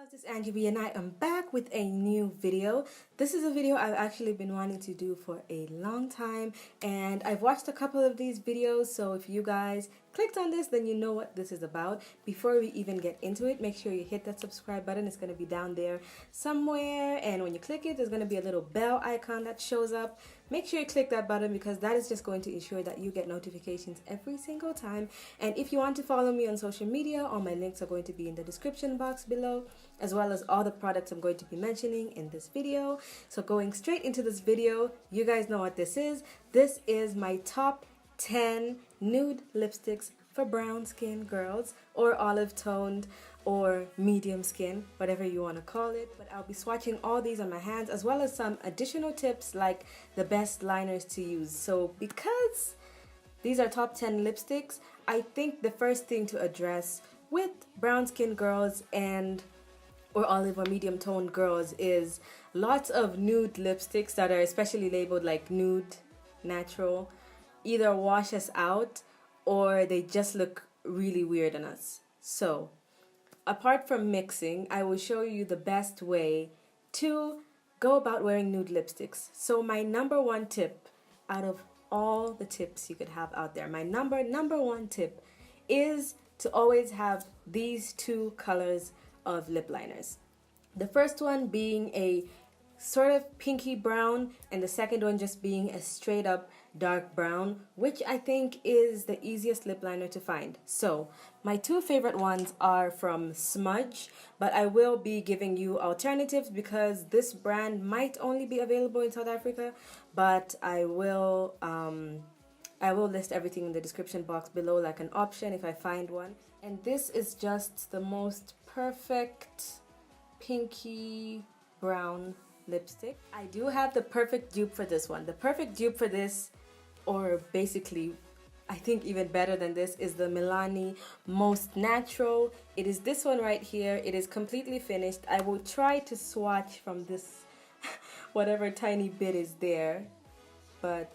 loves, this is Angie B and I am back with a new video. This is a video I've actually been wanting to do for a long time, and I've watched a couple of these videos, so if you guys clicked on this, then you know what this is about. Before we even get into it, make sure you hit that subscribe button. It's going to be down there somewhere, and when you click it, there's going to be a little bell icon that shows up. Make sure you click that button because that is just going to ensure that you get notifications every single time. And if you want to follow me on social media, all my links are going to be in the description box below, as well as all the products I'm going to be mentioning in this video. So going straight into this video, you guys know what this is. This is my top 10 nude lipsticks for brown skin girls, or olive toned, or medium skin, whatever you want to call it. But I'll be swatching all these on my hands, as well as some additional tips like the best liners to use. So because these are top 10 lipsticks, I think the first thing to address with brown skin girls and or olive or medium toned girls is lots of nude lipsticks that are especially labeled like nude, natural, either wash us out or they just look really weird on us. So apart from mixing, I will show you the best way to go about wearing nude lipsticks. So my number one tip out of all the tips you could have out there, my number one tip is to always have these two colors of lip liners. The first one being a sort of pinky brown, and the second one just being a straight up dark brown, which I think is the easiest lip liner to find. So my two favorite ones are from Smudge, but I will be giving you alternatives because this brand might only be available in South Africa, but I will list everything in the description box below like an option if I find one. And this is just the most perfect pinky brown lipstick. I do have the perfect dupe for this one. The perfect dupe for this, or basically I think even better than this, is the Milani Most Natural. It is this one right here. It is completely finished. I will try to swatch from this whatever tiny bit is there, but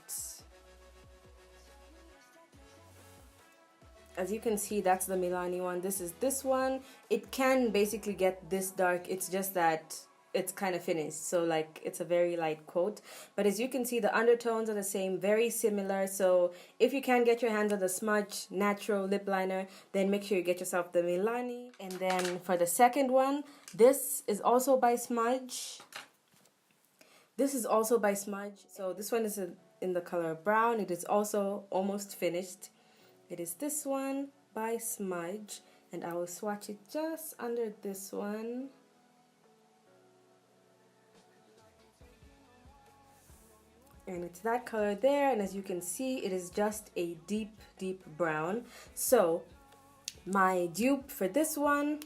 as you can see, that's the Milani one. This is this one. It can basically get this dark. It's just that it's kind of finished, so like it's a very light coat, but as you can see the undertones are the same, very similar. So if you can get your hands on the Smudge Natural lip liner, then make sure you get yourself the Milani. And then for the second one, this is also by Smudge. This is also by Smudge. So this one is in the color brown. It is also almost finished. It is this one by Smudge, and I will swatch it just under this one. And it's that color there, and as you can see, it is just a deep brown. So my dupe for this one,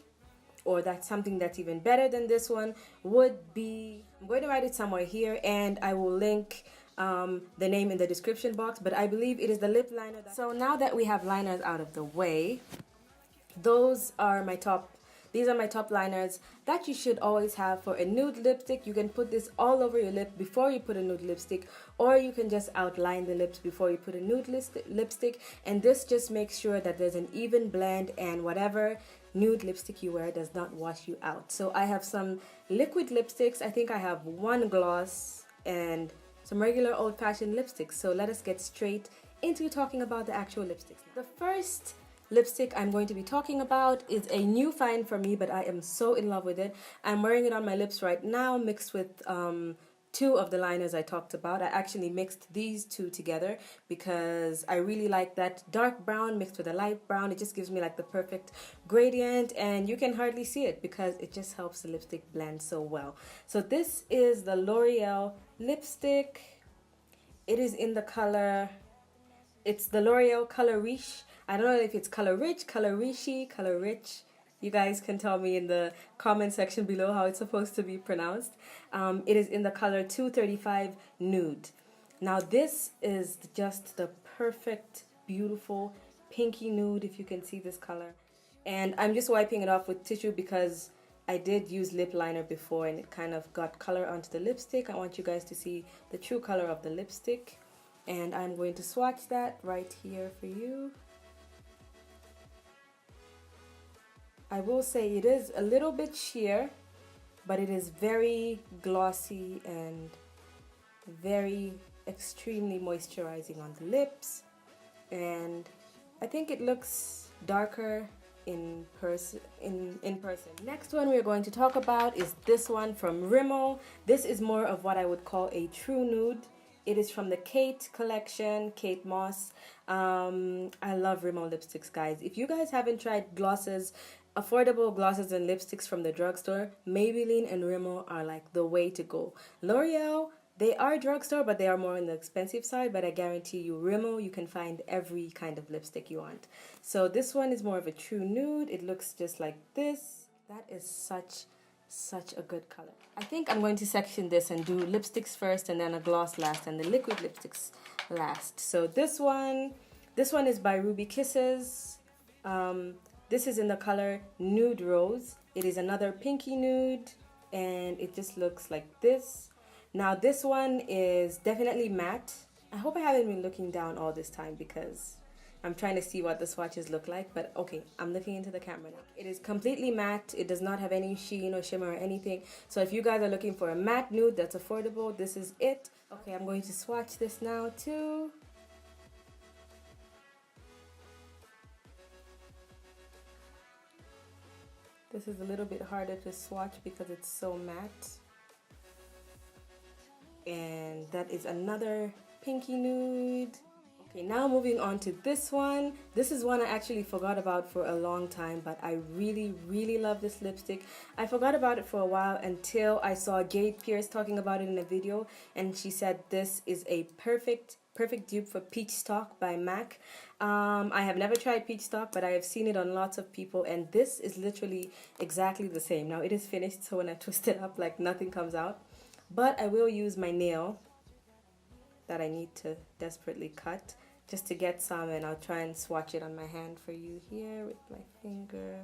or that's something that's even better than this one, would be, I'm going to write it somewhere here, and I will link the name in the description box, but I believe it is the lip liner. So now that we have liners out of the way, these are my top liners that you should always have for a nude lipstick. You can put this all over your lip before you put a nude lipstick, or you can just outline the lips before you put a nude lipstick, and this just makes sure that there's an even blend and whatever nude lipstick you wear does not wash you out. So I have some liquid lipsticks. I think I have one gloss and some regular old-fashioned lipsticks. So let us get straight into talking about the actual lipsticks. The first lipstick I'm going to be talking about is a new find for me, but I am so in love with it. I'm wearing it on my lips right now, mixed with two of the liners I talked about. I actually mixed these two together because I really like that dark brown mixed with a light brown. It just gives me like the perfect gradient, and you can hardly see it because it just helps the lipstick blend so well. So this is the L'Oreal lipstick. It is in the color, it's the L'Oreal Color Riche. I don't know if it's Color Rich, Color Riche, Color Rich. You guys can tell me in the comment section below how it's supposed to be pronounced. It is in the color 235 Nude. Now this is just the perfect, beautiful pinky nude, if you can see this color. And I'm just wiping it off with tissue because I did use lip liner before and it kind of got color onto the lipstick. I want you guys to see the true color of the lipstick. And I'm going to swatch that right here for you. I will say it is a little bit sheer, but it is very glossy and very extremely moisturizing on the lips. And I think it looks darker in person. Next one we're going to talk about is this one from Rimmel. This is more of what I would call a true nude. It is from the Kate collection, Kate Moss. I love Rimmel lipsticks, guys. If you guys haven't tried glosses, affordable glosses and lipsticks from the drugstore, Maybelline and Rimmel are like the way to go. L'Oreal, they are drugstore, but they are more on the expensive side. But I guarantee you, Rimmel, you can find every kind of lipstick you want. So this one is more of a true nude. It looks just like this. That is such a good color. I think I'm going to section this and do lipsticks first and then a gloss last and the liquid lipsticks last. So this one is by Ruby Kisses. This is in the color Nude Rose. It is another pinky nude and it just looks like this. Now this one is definitely matte. I hope I haven't been looking down all this time because I'm trying to see what the swatches look like, but okay, I'm looking into the camera now. It is completely matte. It does not have any sheen or shimmer or anything. So if you guys are looking for a matte nude that's affordable, this is it. Okay, I'm going to swatch this now too. This is a little bit harder to swatch because it's so matte. And that is another pinky nude. Okay, now moving on to this one. This is one I actually forgot about for a long time, but I really love this lipstick. I forgot about it for a while until I saw Jade Pierce talking about it in a video, and she said this is a perfect dupe for Peach Stock by MAC. I have never tried Peach Stock, but I have seen it on lots of people, and this is literally exactly the same. Now it is finished, so when I twist it up, like nothing comes out. But I will use my nail that I need to desperately cut just to get some, and I'll try and swatch it on my hand for you here with my finger.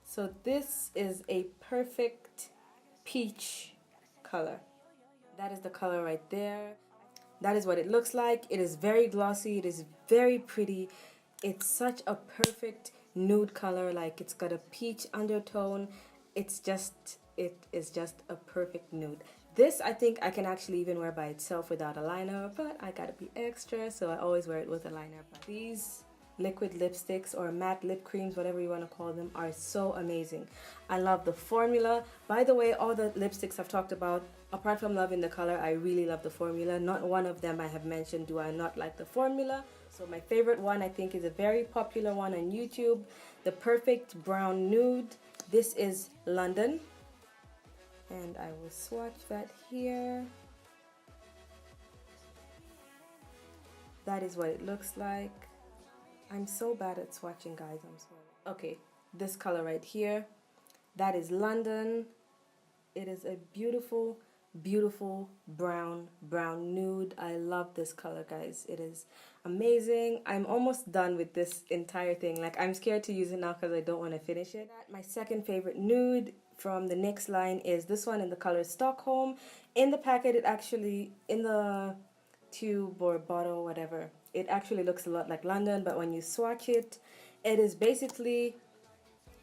So this is a perfect peach color. That is the color right there. That is what it looks like. It is very glossy. It is very pretty. It's such a perfect nude color. Like it's got a peach undertone. It is just a perfect nude. This I think I can actually even wear by itself without a liner, but I gotta be extra, so I always wear it with a liner. But these liquid lipsticks or matte lip creams, whatever you want to call them, are so amazing. I love the formula. By the way, all the lipsticks I've talked about, apart from loving the color, I really love the formula. Not one of them I have mentioned do I not like the formula. So my favorite one I think is a very popular one on YouTube, the Perfect Brown Nude. This is London. And I will swatch that here. That is what it looks like. I'm so bad at swatching, guys, I'm sorry. Okay, this color right here, that is London. It is a beautiful brown nude. I love this color, guys. It is amazing. I'm almost done with this entire thing. Like, I'm scared to use it now because I don't want to finish it. My second favorite nude from the NYX line is this one in the color Stockholm. In the packet, it actually, in the tube or bottle, whatever, it actually looks a lot like London, but when you swatch it, it is basically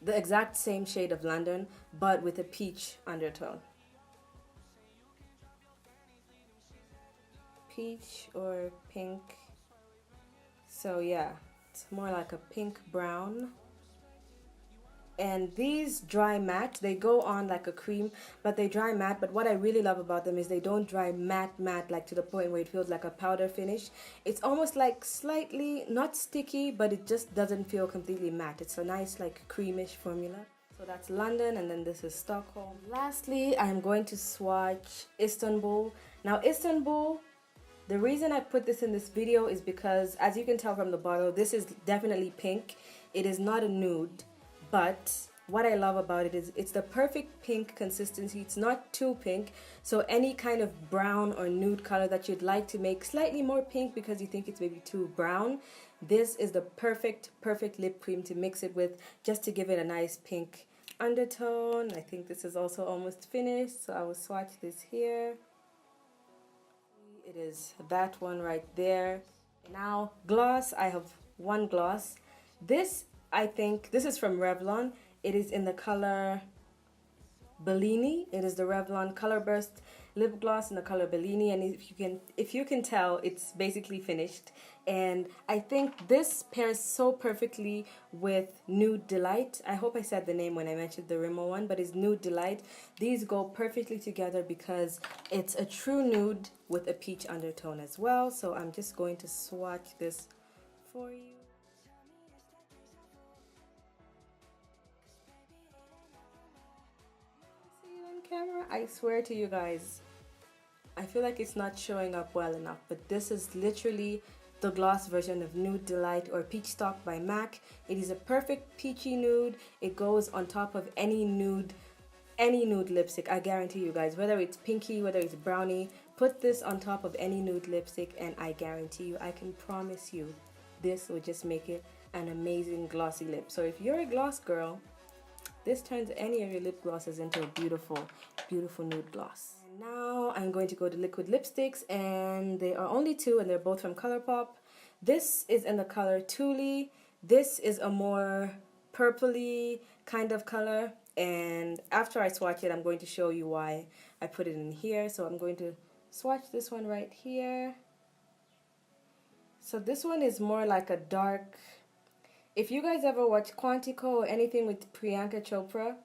the exact same shade of London, but with a peach undertone. Peach or pink. So yeah, it's more like a pink brown. And these dry matte, they go on like a cream, but they dry matte. But what I really love about them is they don't dry matte like to the point where it feels like a powder finish. It's almost like slightly not sticky, but it just doesn't feel completely matte. It's a nice like creamish formula. So that's London, and then this is Stockholm. Lastly, I'm going to swatch Istanbul. Now Istanbul, the reason I put this in this video is because, as you can tell from the bottle, this is definitely pink. It is not a nude. But what I love about it is it's the perfect pink consistency. It's not too pink. So any kind of brown or nude color that you'd like to make slightly more pink because you think it's maybe too brown, this is the perfect lip cream to mix it with, just to give it a nice pink undertone. I think this is also almost finished, so I will swatch this here. It is that one right there. Now gloss, I have one gloss. This I think this is from Revlon. It is in the color Bellini. It is the Revlon Color Burst lip gloss in the color Bellini, and if you can tell, it's basically finished. And I think this pairs so perfectly with Nude Delight. I hope I said the name when I mentioned the Rimmel one, but it's Nude Delight. These go perfectly together because it's a true nude with a peach undertone as well. So I'm just going to swatch this for you. Camera, I swear to you guys, I feel like it's not showing up well enough, but this is literally the gloss version of Nude Delight or Peach Stock by MAC. It is a perfect peachy nude. It goes on top of any nude lipstick. I guarantee you guys, whether it's pinky, whether it's brownie, put this on top of any nude lipstick and I guarantee you, I can promise you, this will just make it an amazing glossy lip. So if you're a gloss girl, this turns any of your lip glosses into a beautiful, beautiful nude gloss. And now I'm going to go to liquid lipsticks, and there are only two, and they're both from ColourPop. This is in the color Tule. This is a more purpley kind of color, and after I swatch it, I'm going to show you why I put it in here. So I'm going to swatch this one right here. So this one is more like a dark... If you guys ever watch Quantico or anything with Priyanka Chopra,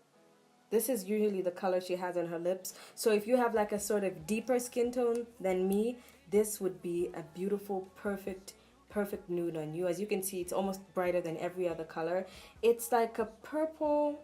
this is usually the color she has on her lips. So if you have like a sort of deeper skin tone than me, this would be a beautiful, perfect nude on you. As you can see, it's almost brighter than every other color. It's like a purple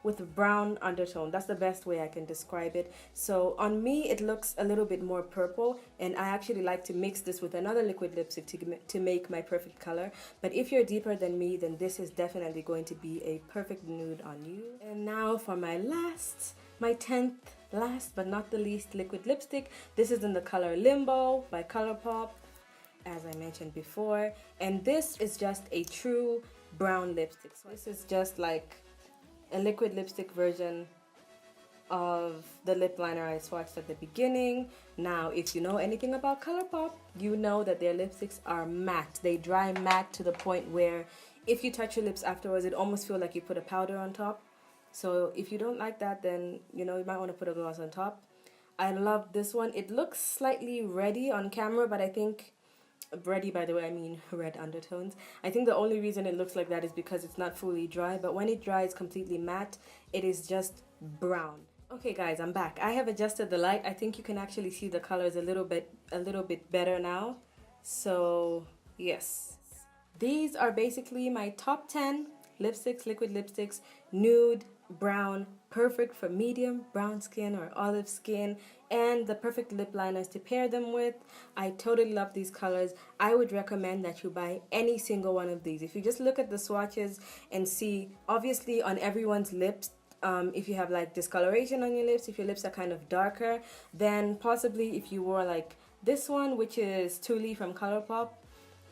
with a brown undertone. That's the best way I can describe it. So on me, it looks a little bit more purple, and I actually like to mix this with another liquid lipstick to make my perfect color. But if you're deeper than me, then this is definitely going to be a perfect nude on you. And now for my 10th last but not the least liquid lipstick. This is in the color Limbo by ColourPop, as I mentioned before. And this is just a true brown lipstick. So this is just like a liquid lipstick version of the lip liner I swatched at the beginning. Now, if you know anything about ColourPop, you know that their lipsticks are matte. They dry matte to the point where if you touch your lips afterwards, it almost feels like you put a powder on top. So if you don't like that, then you might want to put a gloss on top. I love this one. It looks slightly reddy on camera, but I think... Reddy, by the way, I mean red undertones. I think the only reason it looks like that is because it's not fully dry, but when it dries completely matte, it is just brown. Okay guys, I'm back. I have adjusted the light. I think you can actually see the colors a little bit better now. So yes, these are basically my top 10 lipsticks, liquid lipsticks, nude, brown, perfect for medium brown skin or olive skin, and the perfect lip liners to pair them with. I totally love these colors. I would recommend that you buy any single one of these. If you just look at the swatches and see, obviously on everyone's lips, if you have like discoloration on your lips, if your lips are kind of darker, then possibly if you wore like this one, which is Tule from ColourPop,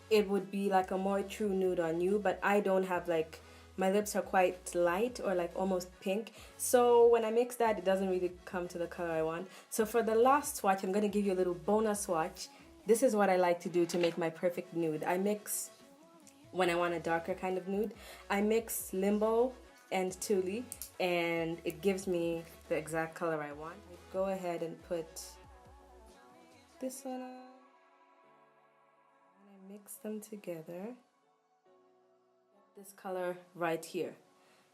it would be like a more true nude on you. But I don't have like... My lips are quite light or like almost pink. So when I mix that, it doesn't really come to the color I want. So for the last swatch, I'm going to give you a little bonus swatch. This is what I like to do to make my perfect nude. I mix, when I want a darker kind of nude, I mix Limbo and Tule, and it gives me the exact color I want. Go ahead and put this one on. And I mix them together. This color right here.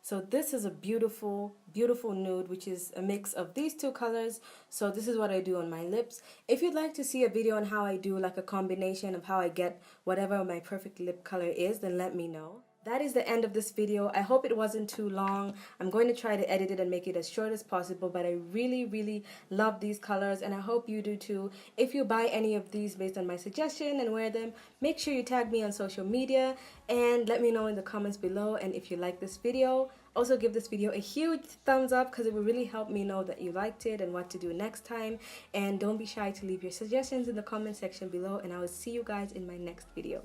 So this is a beautiful, beautiful nude, which is a mix of these two colors. So this is what I do on my lips. If you'd like to see a video on how I do like a combination of how I get whatever my perfect lip color is, then let me know. That is the end of this video. I hope it wasn't too long. I'm going to try to edit it and make it as short as possible, but I really, really love these colors, and I hope you do too. If you buy any of these based on my suggestion and wear them, make sure you tag me on social media and let me know in the comments below. And if you like this video, also give this video a huge thumbs up, because it will really help me know that you liked it and what to do next time. And don't be shy to leave your suggestions in the comment section below, and I will see you guys in my next video.